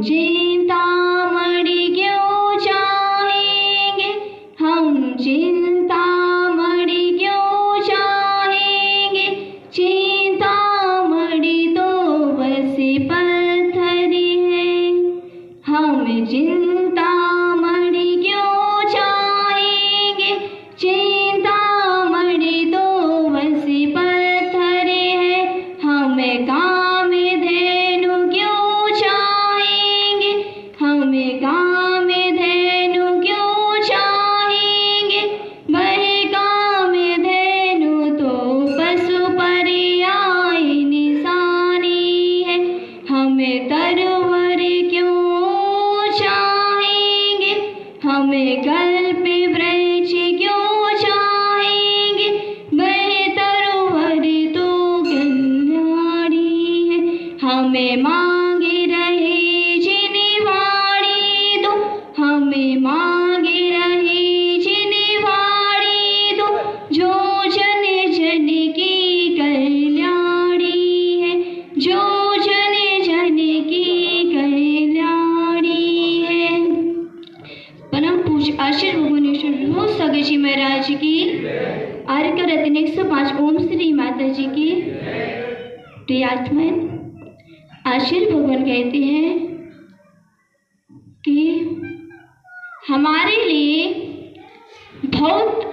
चिंतामणि क्यों चाहेंगे, हम चिंतामणि क्यों चाहेंगे, चिंतामणि तो बस पत्थर है। हम चिंतामणि क्यों चाहेंगे, चिंतामणि तो बस पत्थर है। हम कामधेनु क्यों चाहेंगे, हम कामधेनु क्यों चाहेंगे, वह कामधेनु तो पशु पर्याय निशानी है। हम तरुवर क्यों चाहेंगे, हम कल्प वृक्ष क्यों चाहेंगे, वह तरुवर तो कल्याणी है। हमें मांग रहे जिनवाणी दो, हमें मांग रहे जिनवाणी दो, जो जन जन की कल्याणी है, जो जन जन की कल्याणी है। परम पूज्य आशीर् भुवनेश्वर हो सगे जी महाराज की आर्य का रत्न 105 ओम श्री माता जी की। प्रियात्मन आशीर् भगवान कहते हैं कि हमारे लिए बहुत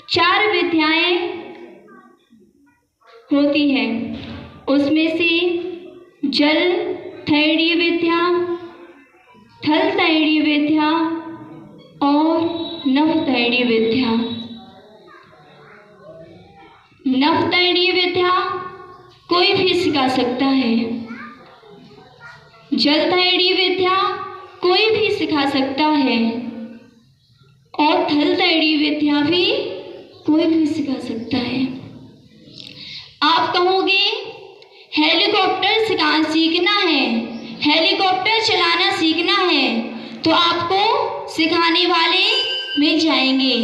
4 विद्याएं होती हैं। उसमें से जल थैलीय विद्या, थल तैलीय विद्या और नभ तैलीय विद्या। नभ तैलीय विद्या कोई भी सिखा सकता है, जल तैलीय विद्या कोई भी सिखा सकता है और थल तैलीय विद्या भी कोई भी सिखा सकता है। आप कहोगे हेलीकॉप्टर सीखना है, हेलीकॉप्टर चलाना सीखना है तो आपको सिखाने वाले मिल जाएंगे।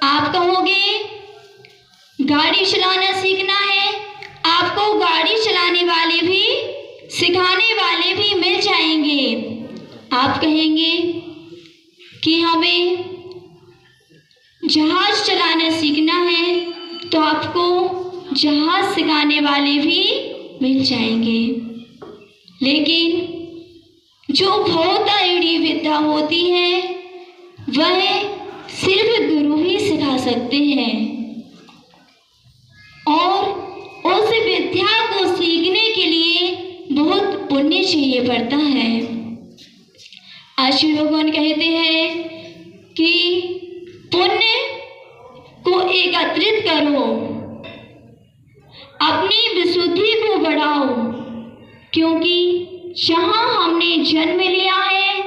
आप कहोगे गाड़ी चलाना सीखना है, आपको गाड़ी चलाने वाले भी सिखाने वाले भी मिल जाएंगे। आप कहेंगे कि हमें जहाज चलाना सीखना है तो आपको जहाज सिखाने वाले भी मिल जाएंगे। लेकिन जो भौतिक विद्या होती है वह सिर्फ गुरु ही सिखा सकते हैं और उस विद्या को सीखने के लिए बहुत पुण्य चाहिए पड़ता है। आशीर् भगवान कहते हैं कि पुण्य को एकत्रित करो, अपनी विशुद्धि को बढ़ाओ, क्योंकि जहाँ हमने जन्म लिया है,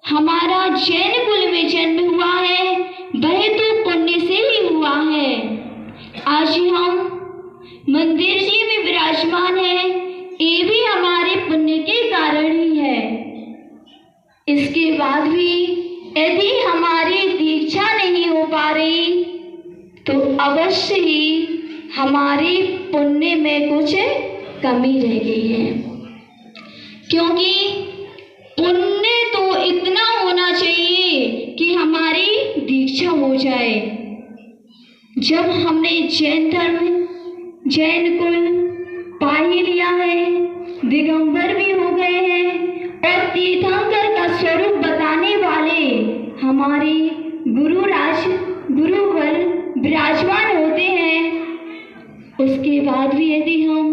हमारा जैन कुल में जन्म हुआ है, वह तो पुण्य से ही हुआ है। आज हम मंदिर जी में विराजमान है, ये भी हमारे पुण्य के कारण ही है। इसके बाद भी यदि हमारी दीक्षा नहीं हो पा रही तो अवश्य ही हमारे पुण्य में कुछ कमी रह गई है, क्योंकि पुण्य तो इतना होना चाहिए कि हमारी दीक्षा हो जाए। जब हमने जैन धर्म, जैन कुल पा ही लिया है, दिगंबर भी हो गए हैं और तीर्थंकर का स्वरूप बताने वाले हमारे गुरुवर विराजमान होते हैं, उसके बाद भी यदि हम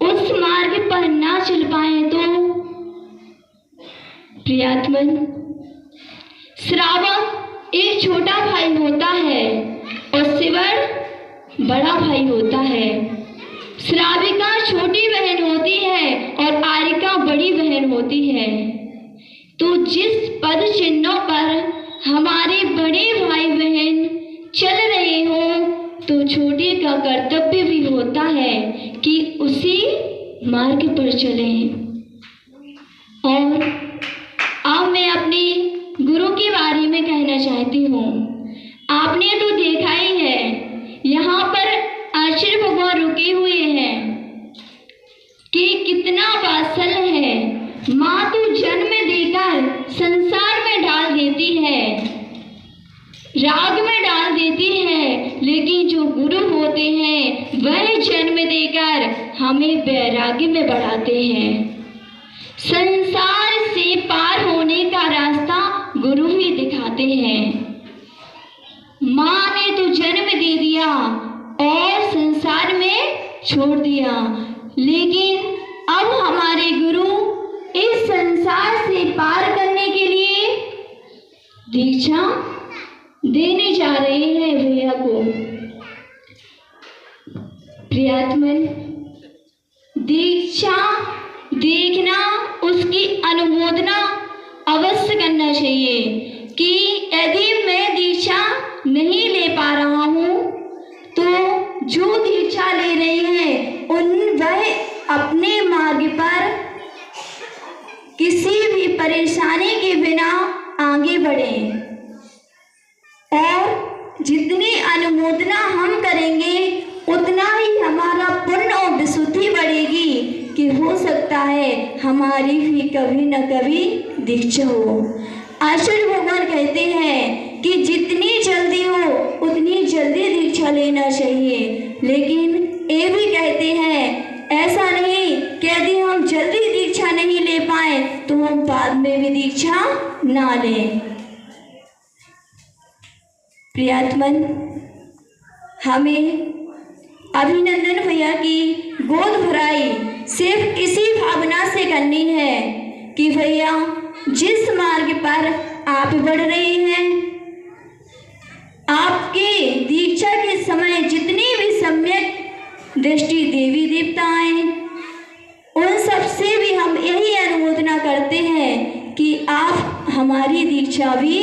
उस मार्ग पर ना चल पाए तो प्रियात्मन, श्रावक एक छोटा भाई होता है और शिवर बड़ा भाई होता है। श्राविका छोटी बहन होती है और आर्यिका बड़ी बहन होती है। तो जिस पद चिन्हों पर हमारे बड़े भाई बहन चल रहे हो तो छोटे का कर्तव्य भी होता है कि उसी मार्ग पर चलें। और अब मैं अपने गुरु के बारे में कहना चाहती हूँ। आपने तो देखा ही है, यहाँ पर आशीर् भगवान रुके हुए हैं कि कितना वात्सल्य है, वह जन्म देकर हमें वैराग्य में बढ़ाते हैं। संसार से पार होने का रास्ता गुरु ही दिखाते हैं। माँ ने तो जन्म दे दिया और संसार में छोड़ दिया, लेकिन अब हमारे गुरु इस संसार से पार करने के लिए दीक्षा देने जा रहे हैं भैया को। प्रियात्मन, दीक्षा देखना, उसकी अनुमोदना अवश्य करना चाहिए कि यदि मैं दीक्षा नहीं ले पा रहा हूँ तो जो दीक्षा ले रही है वह अपने मार्ग पर किसी भी परेशानी के बिना आगे बढ़े। और जितनी अनुमोदना हम करेंगे उतना ही हमारा पुण्य और विशुद्धि बढ़ेगी कि हो सकता है हमारी भी कभी न कभी दीक्षा हो। आचार्य भगवान कहते हैं कि जितनी जल्दी हो उतनी जल्दी दीक्षा लेना चाहिए, लेकिन ये भी कहते हैं ऐसा नहीं कि यदि हम जल्दी दीक्षा नहीं ले पाए तो हम बाद में भी दीक्षा ना लें। प्रियात्मन, हमें अभिनंदन भैया की गोद भराई सिर्फ इसी भावना से करनी है कि भैया जिस मार्ग पर आप बढ़ रहे हैं, आपके दीक्षा के समय जितनी भी सम्यक दृष्टि देवी देवता आए, उन सब से भी हम यही अनुमोदना करते हैं कि आप हमारी दीक्षा भी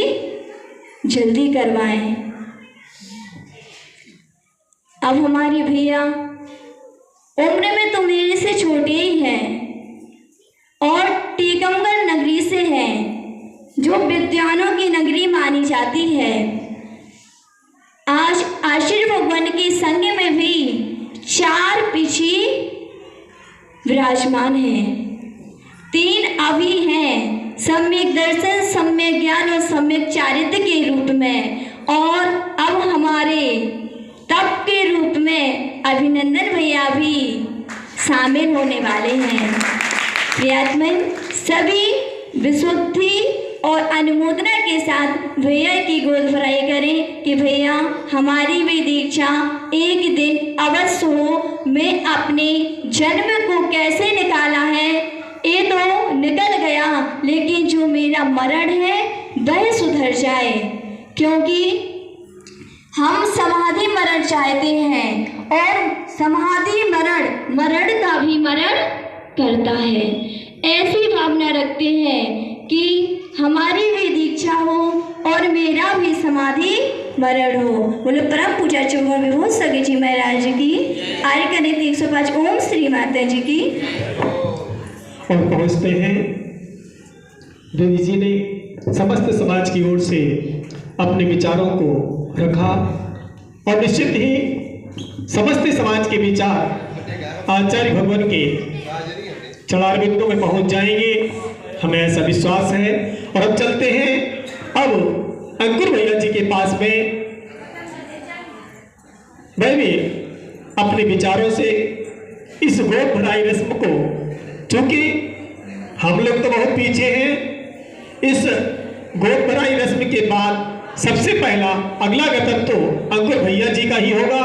जल्दी करवाएं। अब हमारे भैया उम्र में तो मेरे से छोटे ही हैं और टीकमगढ़ नगरी से हैं, जो विद्वानों की नगरी मानी जाती है। आज आचार्य भगवान के संग में भी 4 पीछी विराजमान हैं, 3 अभी हैं सम्यक दर्शन, सम्यक ज्ञान और सम्यक चारित्र के रूप में, और अब हमारे तप के रूप में अभिनंदन भैया भी शामिल होने वाले हैं। प्रियात्मन, सभी विशुद्धि और अनुमोदना के साथ भैया की गोद भराई करें कि भैया हमारी भी दीक्षा एक दिन अवश्य हो। मैं अपने जन्म को कैसे निकाला है ये तो निकल गया, लेकिन जो मेरा मरण है वह सुधर जाए, क्योंकि हम समाधि मरण चाहते हैं और समाधि मरण का भी मरण करता है। ऐसी भावना रखते हैं कि हमारी भी दीक्षा हो और मेरा भी समाधि मरण हो। बोले परम पूजा चौहान में हो सके जी महाराज की आर्य कने 105 ओम श्री माता जी की। और पहुँचते हैं, देवी जी ने समस्त समाज की ओर से अपने विचारों को रखा और निश्चित ही समस्त समाज के विचार आचार्य भगवान के चढ़ार बिंदु में पहुंच जाएंगे, हमें ऐसा विश्वास है। और अब चलते हैं अब अंकुर भैया जी के पास में, वह भी अपने विचारों से इस गोद भराई रस्म को, चूंकि हम लोग तो बहुत पीछे हैं, इस गोद भराई रस्म के बाद सबसे पहला अगला गतन तो अंकुर भैया जी का ही होगा।